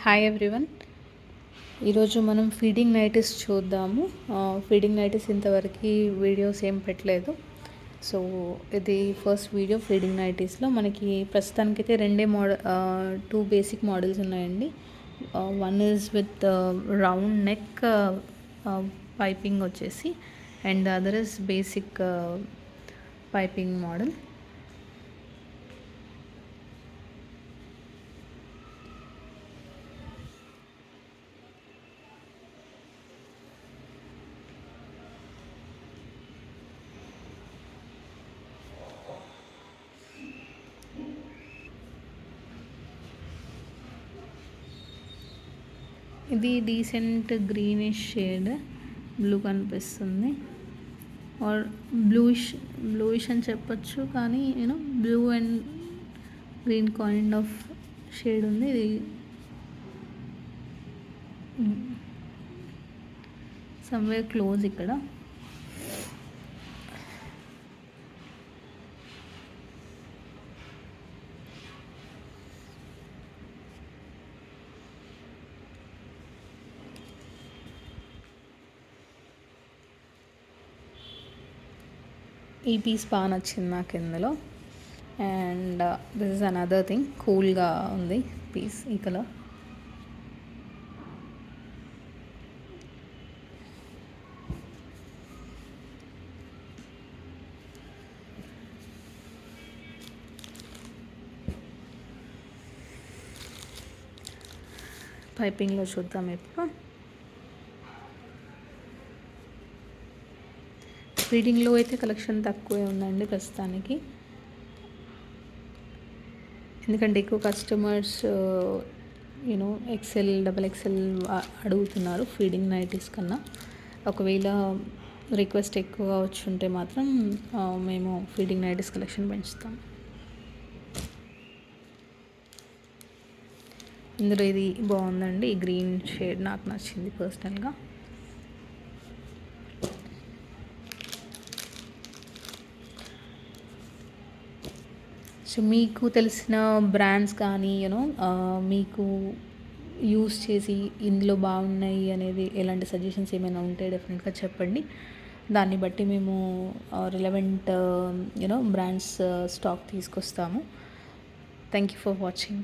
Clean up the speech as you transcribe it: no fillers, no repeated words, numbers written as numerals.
Hi everyone. ఈరోజు మనం feeding nighties చూద్దాము. ఫీడింగ్ నైటీస్ ఇంతవరకు వీడియోస్ ఏం పెట్టలేదు. సో ఇది ఫస్ట్ వీడియో ఫీడింగ్ నైటీస్లో. మనకి ప్రస్తుతానికైతే టూ బేసిక్ మోడల్స్ ఉన్నాయండి. One is with round neck piping వచ్చేసి, and other is basic piping model. ఇది డీసెంట్ గ్రీనిష్ షేడ్ బ్లూ కనిపిస్తుంది, ఆర్ బ్లూయిష్ అని చెప్పచ్చు, కానీ blue and green kind of shade ఉంది. ఇది సమ్వేర్ క్లోజ్ ఇక్కడ. ఈ పీస్ బాగా నచ్చింది నాకు ఇందులో. And this is another thing, కూల్గా ఉంది పీస్ ఈ కలర్. పైపింగ్లో చూద్దాం ఇప్పుడు. ఫీడింగ్లో అయితే కలెక్షన్ తక్కువే ఉందండి ప్రస్తుతానికి, ఎందుకంటే ఎక్కువ కస్టమర్స్ ఎక్సెల్, డబల్ ఎక్సెల్ అడుగుతున్నారు ఫీడింగ్ నైటీస్ కన్నా. ఒకవేళ రిక్వెస్ట్ ఎక్కువగా వచ్చి ఉంటే మాత్రం మేము ఫీడింగ్ నైటీస్ కలెక్షన్ పెంచుతాం. ఇందులో ఇది బాగుందండి, ఈ గ్రీన్ షేడ్ నాకు నచ్చింది పర్సనల్గా. సో మీకు తెలిసిన బ్రాండ్స్ కానీ మీకు యూస్ చేసి ఇందులో బాగున్నాయి అనేది ఎలాంటి సజెషన్స్ ఏమైనా ఉంటే డెఫినెట్గా చెప్పండి. దాన్ని బట్టి మేము రిలవెంట్ బ్రాండ్స్ స్టాక్ తీసుకొస్తాము. Thank you for watching.